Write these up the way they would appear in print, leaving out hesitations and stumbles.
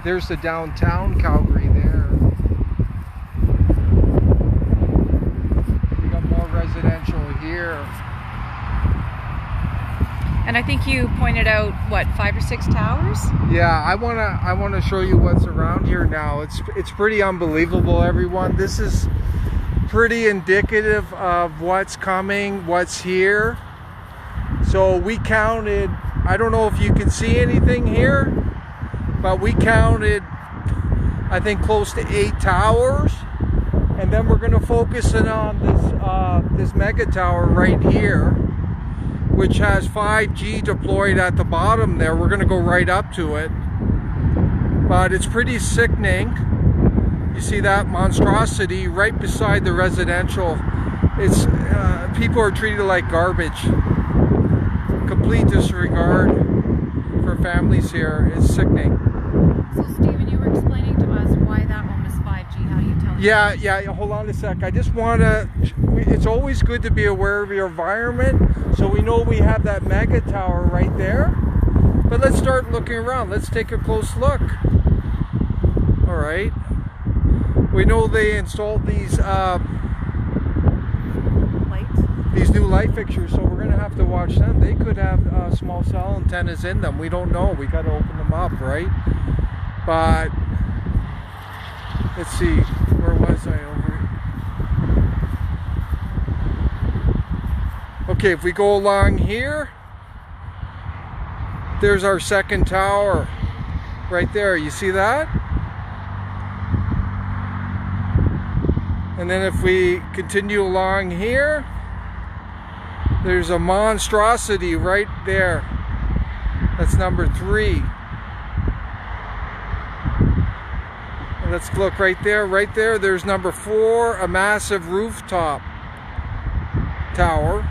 There's the downtown Calgary there. We got more residential here. And I think you pointed out, what, 5 or 6 towers? Yeah, I wanna show you what's around here now. It's pretty unbelievable, everyone. This is pretty indicative of what's coming, what's here. So we counted, I don't know if you can see anything here, but we counted, I think, close to 8 towers. And then we're gonna focus in on this mega tower right here, which has 5G deployed at the bottom there. We're gonna go right up to it. But it's pretty sickening. You see that monstrosity right beside the residential. It's people are treated like garbage. Complete disregard for families here. It's sickening. So Stephen, you were explaining to us why that one was 5G. How do you tell us? Yeah, hold on a sec. I just wanna, it's always good to be aware of your environment. So we know we have that mega tower right there. But let's start looking around. Let's take a close look. All right. We know they installed these new light fixtures, so we're gonna have to watch them. They could have small cell antennas in them. We don't know. We got to open them up, right? But let's see. Where was I over? Okay, if we go along here, there's our second tower right there. You see that? And then if we continue along here, there's a monstrosity right there. That's number 3. And let's look right there. Right there, there's number 4, a massive rooftop tower.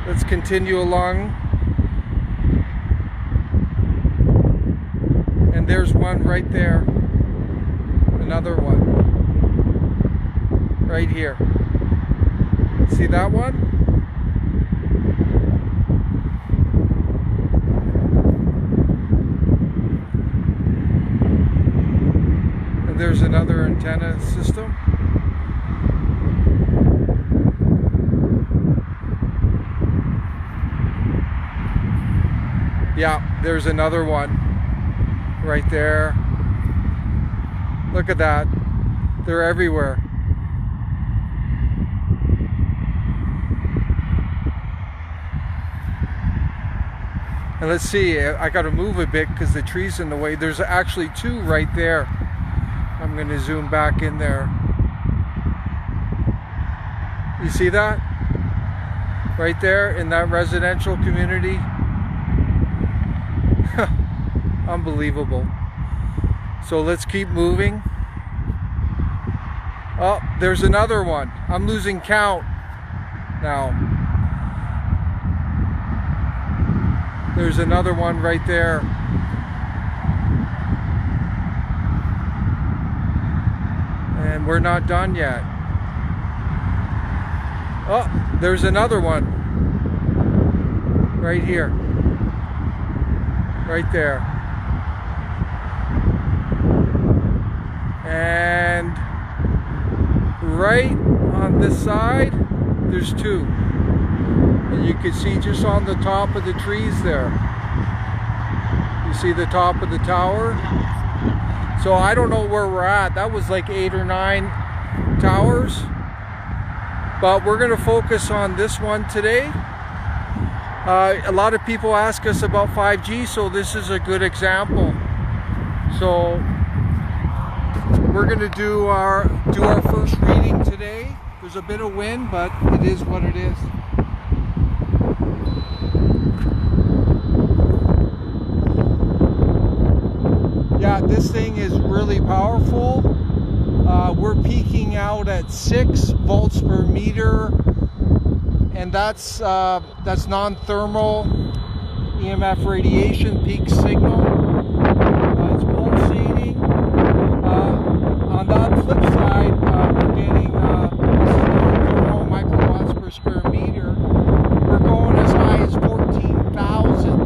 Let's continue along. And there's one right there. Another one. Right here. See that one? And there's another antenna system. Yeah, there's another one right there. Look at that. They're everywhere. And let's see, I got to move a bit because the tree's in the way. There's actually 2 right there. I'm going to zoom back in there. You see that? Right there in that residential community. Unbelievable. So let's keep moving. Oh, there's another one. I'm losing count now. There's another one right there. And we're not done yet. Oh, there's another one. Right here. Right there. And right on this side, there's 2. And you can see just on the top of the trees there. You see the top of the tower? So I don't know where we're at. That was like 8 or 9 towers. But we're going to focus on this one today. A lot of people ask us about 5G, so this is a good example. So we're going to do our first reading today. There's a bit of wind, but it is what it is. Yeah, this thing is really powerful. We're peaking out at 6 volts per meter, and that's non-thermal EMF radiation peak signal. It's pulsating. On the flip side, we're getting non-thermal microwatts per square meter. We're going as high as 14,000.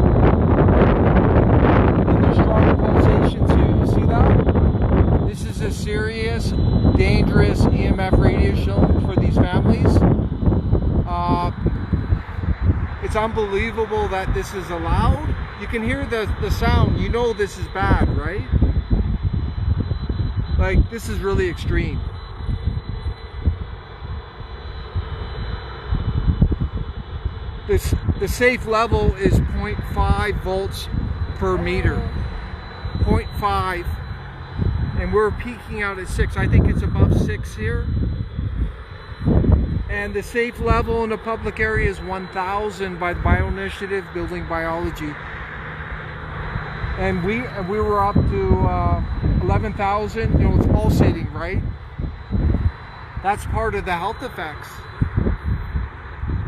serious, dangerous EMF radiation for these families. It's unbelievable that this is allowed. You can hear the sound. You know this is bad, right? Like, this is really extreme. The safe level is 0.5 volts per meter. 0.5. And we're peaking out at 6. I think it's above 6 here. And the safe level in the public area is 1,000 by the BioInitiative Building Biology. And we were up to 11,000. You know, it's pulsating, right? That's part of the health effects.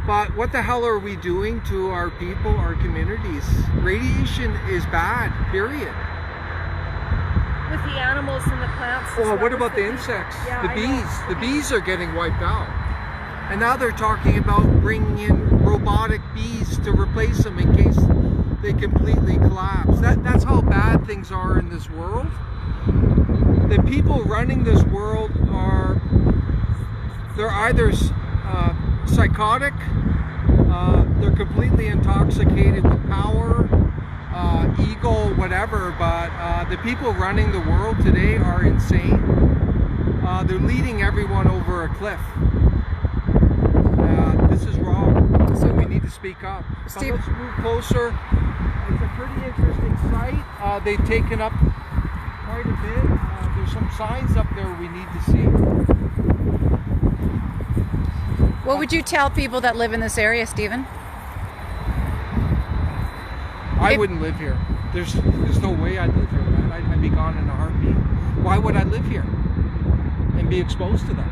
But what the hell are we doing to our people, our communities? Radiation is bad, period. With the animals and the plants. Well, what about the insects? Yeah, the bees. The bees are getting wiped out. And now they're talking about bringing in robotic bees to replace them in case they completely collapse. That's how bad things are in this world. The people running this world they're either psychotic, they're completely intoxicated with power, ego, whatever, but the people running the world today are insane. They're leading everyone over a cliff. This is wrong, so we need to speak up. Steve, let's move closer. It's a pretty interesting site. They've taken up quite a bit. There's some signs up there we need to see. what would you tell people that live in this area, Stephen? I wouldn't live here. There's no way I'd live here, man. I'd be gone in a heartbeat. Why would I live here and be exposed to that?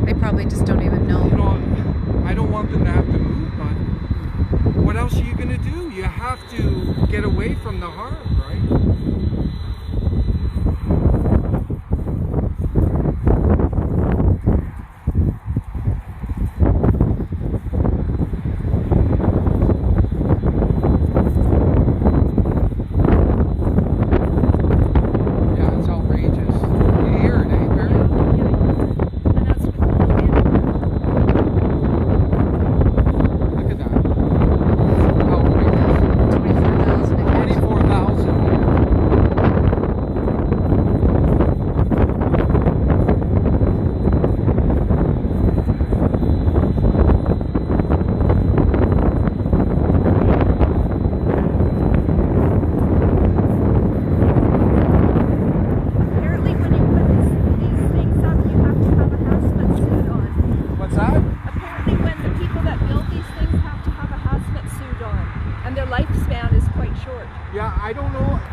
They probably just don't even know. You know, I don't want them to have to move, but what else are you going to do? You have to get away from the harm, right?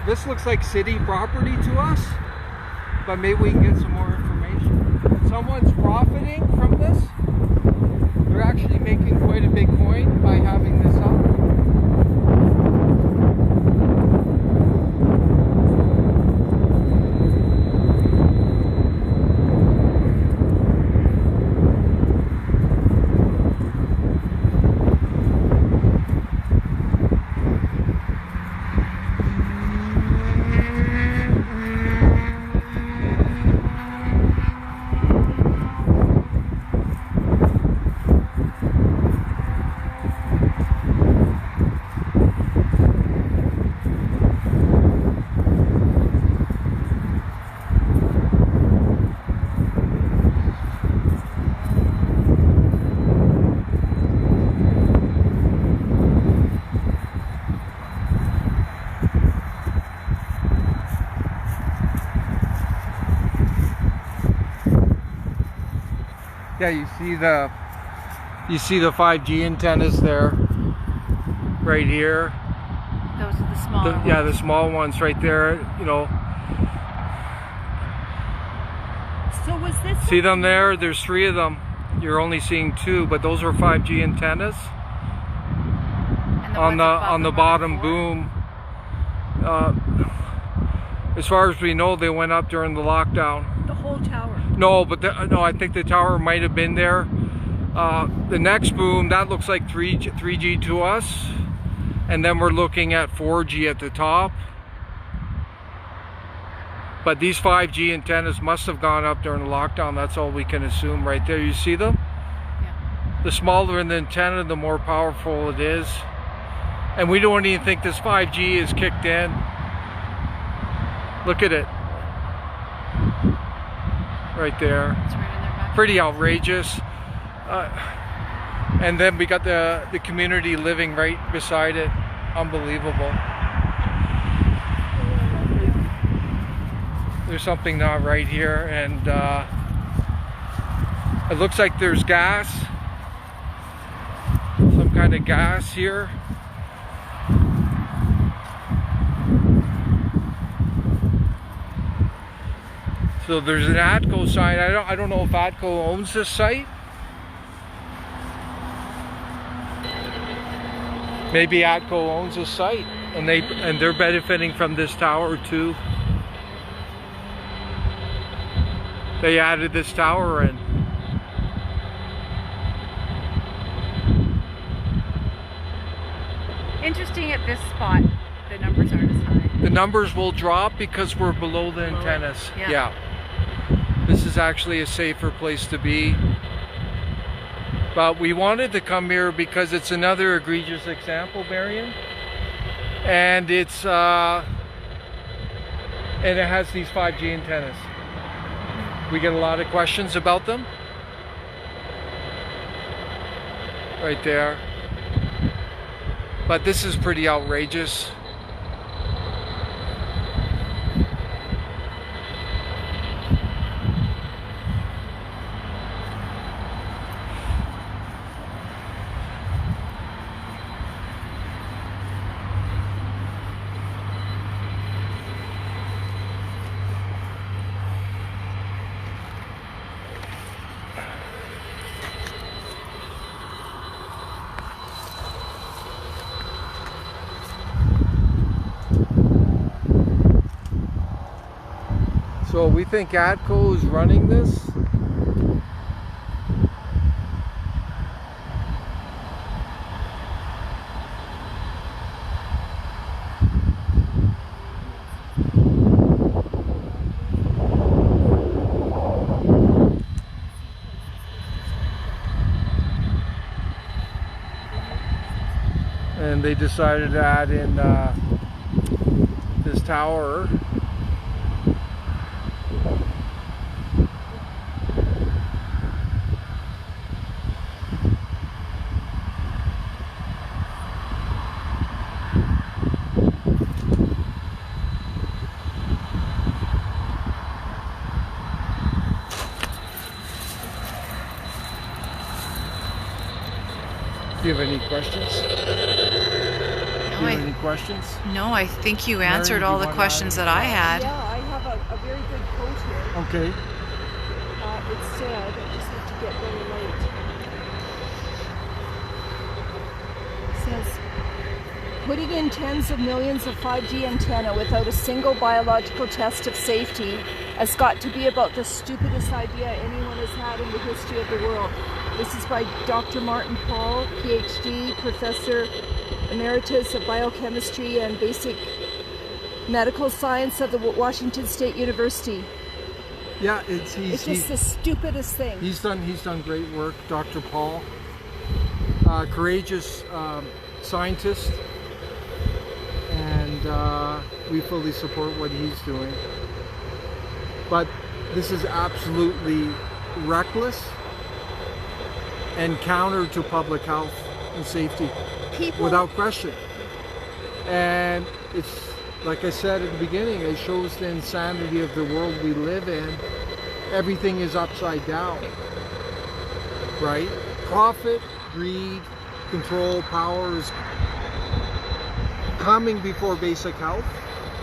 This looks like city property to us, but maybe we can get some more information. If someone's profiting from this, they're actually making quite a big coin by having this up. Yeah, you see the 5G antennas there, right here. Those are the small ones. Yeah, the small ones right there. You know. So was this? See them there? There's 3 of them. You're only seeing 2, but those are 5G antennas. And on the bottom boom. As far as we know, they went up during the lockdown. The whole tower. No, but no, I think the tower might have been there. The next boom, that looks like 3G to us, and then we're looking at 4G at the top. But these 5G antennas must have gone up during the lockdown. That's all we can assume right there. You see them? Yeah. The smaller the antenna, the more powerful it is. And we don't even think this 5G is kicked in. Look at it. Right there. It's right in their back. Pretty outrageous. And then we got the community living right beside it. Unbelievable. There's something not right here, and it looks like there's gas, some kind of gas here. So there's an ATCO sign. I don't know if ATCO owns this site. Maybe ATCO owns this site, and they're benefiting from this tower too. They added this tower in. Interesting at this spot, the numbers aren't as high. The numbers will drop because we're below the antennas. Yeah. This is actually a safer place to be. But we wanted to come here because it's another egregious example, Marion. And it has these 5G antennas. We get a lot of questions about them. Right there. But this is pretty outrageous. So we think ATCO is running this. And they decided to add in this tower. Do you have any questions? Do you have any questions? No, I think you answered Mary, all do the you questions wanna- that I had. Yeah, I have a very good quote here. Okay. It said, I just have to get very late. It says, putting in tens of millions of 5G antenna without a single biological test of safety has got to be about the stupidest idea anyone has had in the history of the world. This is by Dr. Martin Paul, PhD, Professor Emeritus of Biochemistry and Basic Medical Science of the Washington State University. Yeah, It's just the stupidest thing. he's done great work, Dr. Paul. Courageous scientist, and we fully support what he's doing. But this is absolutely reckless and counter to public health and safety, without question. And it's, like I said at the beginning, it shows the insanity of the world we live in. Everything is upside down, right? Profit, greed, control, power is coming before basic health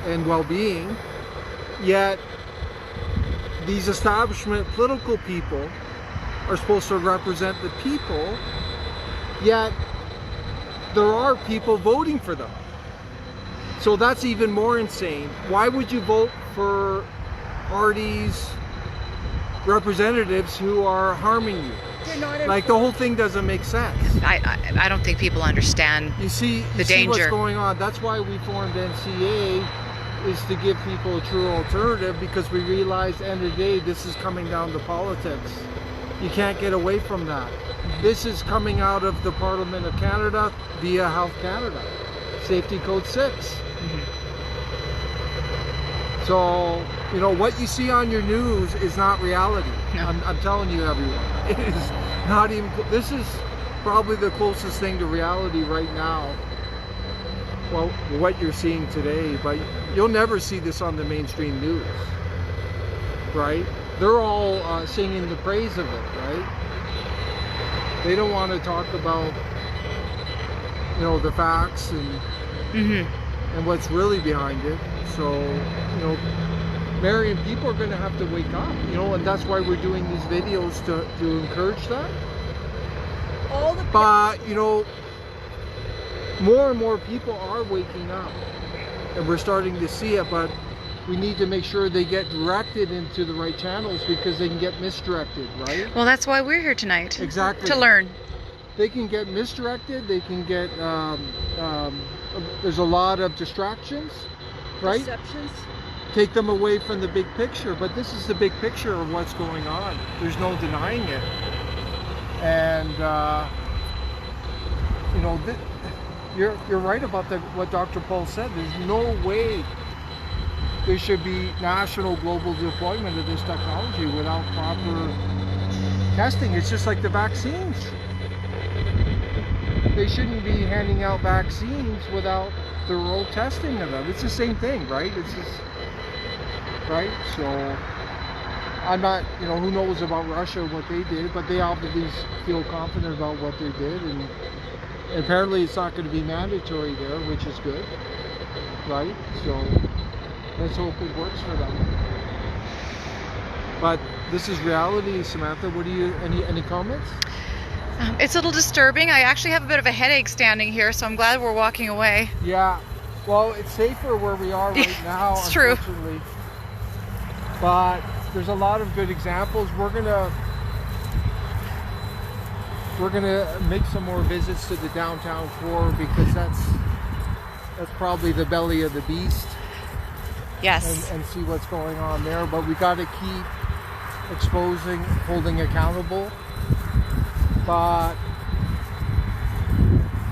and well-being. Yet these establishment political people are supposed to represent the people, yet there are people voting for them. So that's even more insane. Why would you vote for parties, representatives who are harming you? Like, the whole thing doesn't make sense. I don't think people understand You see the danger. what's going on. That's why we formed NCA, is to give people a true alternative, because we realize at the end of the day, this is coming down to politics. You can't get away from that. This is coming out of the Parliament of Canada via Health Canada, Safety Code 6. So, you know, what you see on your news is not reality. No. I'm telling you, everyone. It is not even, this is probably the closest thing to reality right now. Well, what you're seeing today, but you'll never see this on the mainstream news, right? They're all singing the praise of it, right? They don't want to talk about, you know, the facts and what's really behind it. So, you know, Marion, people are going to have to wake up, you know, and that's why we're doing these videos to encourage that. But, you know, more and more people are waking up, and we're starting to see it, but we need to make sure they get directed into the right channels, because they can get misdirected, right? Well, that's why we're here tonight. Exactly. To learn. They can get misdirected, they can get, there's a lot of distractions, right? Deceptions. Take them away from the big picture, but this is the big picture of what's going on. There's no denying it. And, you know, you're right about what Dr. Paul said. There's no way there should be national global deployment of this technology without proper testing. It's just like the vaccines. They shouldn't be handing out vaccines without thorough testing of them. It's the same thing, right? It's just, right? So I'm not, you know, who knows about Russia, what they did, but they obviously feel confident about what they did, and apparently it's not going to be mandatory there, which is good, right? So let's hope it works for them. But this is reality. Samantha, what do you, any comments? It's a little disturbing. I actually have a bit of a headache standing here, so I'm glad we're walking away. Yeah, well, it's safer where we are right now, It's true. unfortunately. But there's a lot of good examples. We're gonna make some more visits to the downtown core, because that's probably the belly of the beast. Yes. And see what's going on there. But we got to keep exposing, holding accountable. But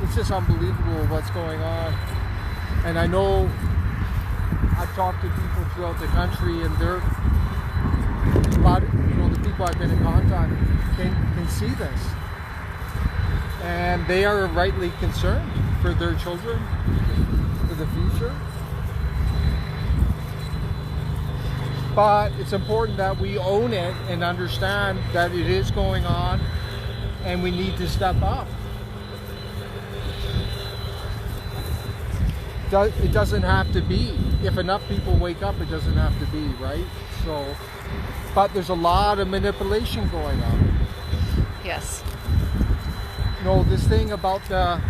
it's just unbelievable what's going on. And I know I've talked to people throughout the country, and they're, you know, the people I've been in contact can see this. And they are rightly concerned for their children, for the future. But it's important that we own it and understand that it is going on, and we need to step up. It doesn't have to be. If enough people wake up, it doesn't have to be, right? So, but there's a lot of manipulation going on. Yes. You know, this thing about the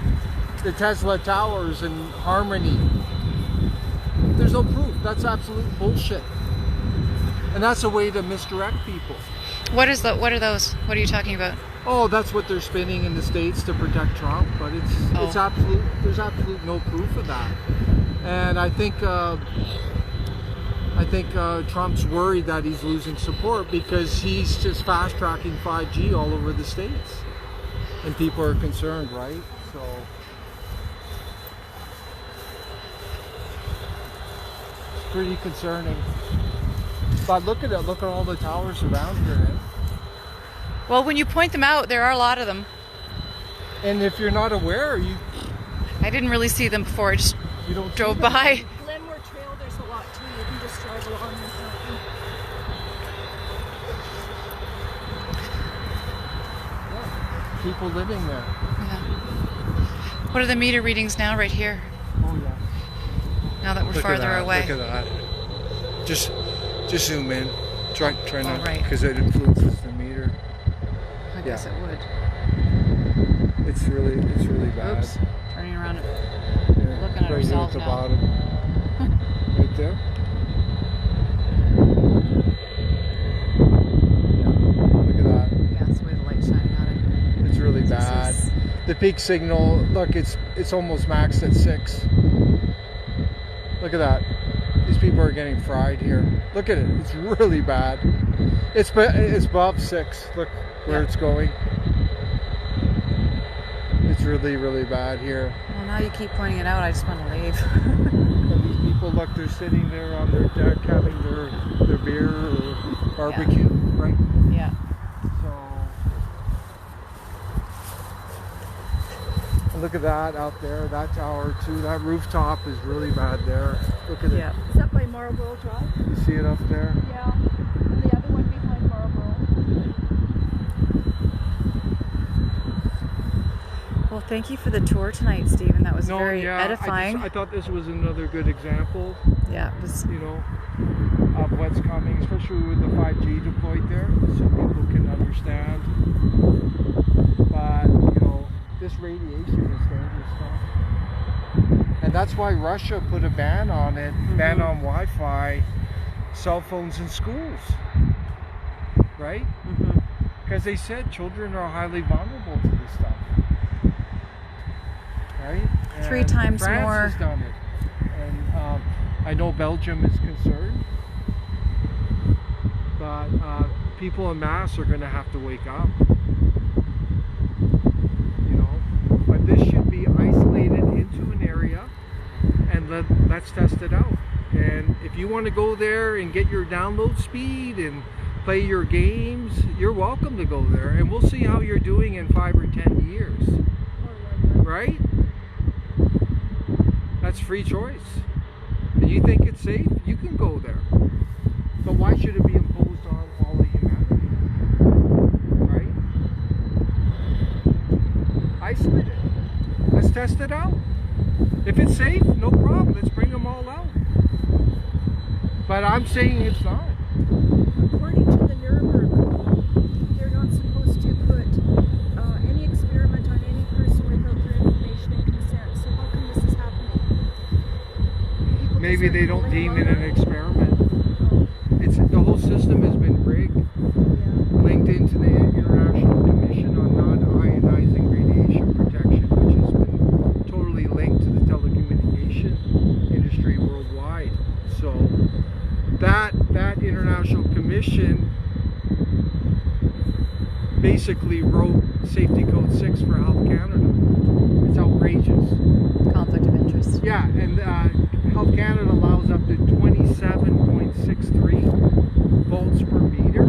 Tesla towers and Harmony, there's no proof. That's absolute bullshit. And that's a way to misdirect people. What are those? What are you talking about? Oh, that's what they're spinning in the States to protect Trump, but it's absolute. There's absolute no proof of that. And I think Trump's worried that he's losing support, because he's just fast tracking 5G all over the States, and people are concerned, right? So it's pretty concerning. But look at it. Look at all the towers around here. Eh? Well, when you point them out, there are a lot of them. And if you're not aware, I didn't really see them before. I just you don't drove see them. by. Glenmore Trail, there's a lot too. You can just drive along and Yeah, people living there. Yeah. What are the meter readings now, right here? Oh yeah. Now that we're Look farther at that, away. Look at that. Just zoom in. Try not, right. because it influences the meter. I guess it would. It's really bad. Oops. Turning around. Yeah, Looking at right here ourselves at the now. bottom. Right there. Yeah. Look at that. Yeah, that's the way the light's shining on it. It's really bad. The peak signal, look, it's almost maxed at 6. Look at that. These people are getting fried here. Look at it. It's really bad. It's above 6. Look where it's going. It's really, really bad here. Well, now you keep pointing it out. I just want to leave. And these people, look, they're sitting there on their deck having their beer or barbecue, right? Yeah. So, and look at that out there. That tower too. That rooftop is really bad there. Look at it. Is that by Marlborough Drive? You see it up there? Yeah. And the other one behind Marlborough. Well, thank you for the tour tonight, Stephen. That was very edifying. I thought this was another good example. Yeah, it was. You know, of what's coming, especially with the 5G deployed there, so people can understand. But you know, this radiation is dangerous stuff, and that's why Russia put a ban on it, ban on Wi-Fi, cell phones in schools, right? Because they said children are highly vulnerable to this stuff. Right? 3 times France more. has done it. And I know Belgium is concerned, but people en masse are going to have to wake up. You know, but this should be isolated into an area, and let's test it out. And if you want to go there and get your download speed and play your games, you're welcome to go there, and we'll see how you're doing in 5 or 10 years. Right? That's free choice. And you think it's safe, you can go there. But why should it be imposed on all of humanity? Right? Isolate it. Let's test it out. If it's safe, no problem. Let's bring them all out. But I'm saying it's not. According to the Nuremberg, they're not supposed to put any experiment on any person without their information and consent. So how come this is happening? People Maybe just they aren't don't deem calling it an experiment. It's the whole system has been rigged, linked into the International Commission on Non-Ionizing Radiation Protection, which has been totally linked to the telecommunication industry worldwide. So that International Commission basically wrote Safety Code 6 for Health Canada. It's outrageous. Conflict of interest. Yeah, and Health Canada allows up to 27.63 volts per meter.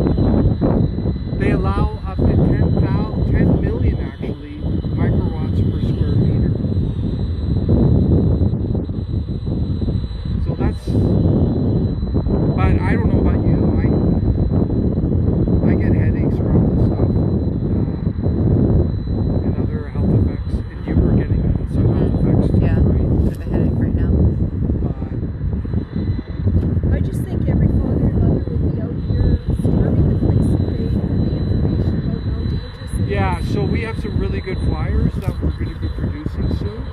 They allow up to 10 million actually microwatts per square meter. So that's, but I don't know about you, I get headaches around this stuff and other health effects, and you were getting some health effects too, Yeah, right? bit of a headache right now. I just think every father and mother would be out here storming the place if they had the information about how dangerous it is. Yeah, so we have some really good flyers that we're going to be producing soon.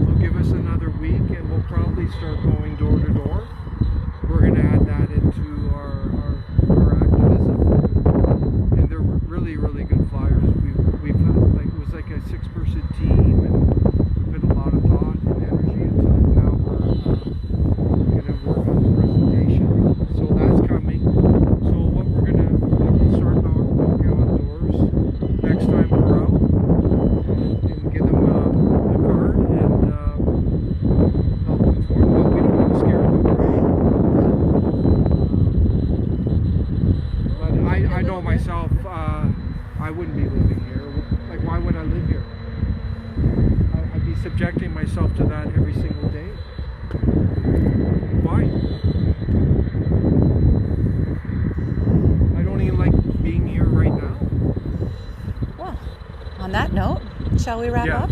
So give us another week and we'll probably start going door to door. We're going to add that into our activism. And they're really, really good flyers. We've had, like, it was like a 6-person team, and we put a lot of thought and energy into it. Now we're going to work on the presentation. So that's coming. So what we're going to, we'll start knocking on doors next time we're out and give them a card and help inform them. We don't want to scare them, right? But I know myself, I wouldn't be living here. Like, why would I live here? I'd be subjecting myself to that every single day. Why? I don't even like being here right now. Well, on that note, shall we wrap Yeah. up?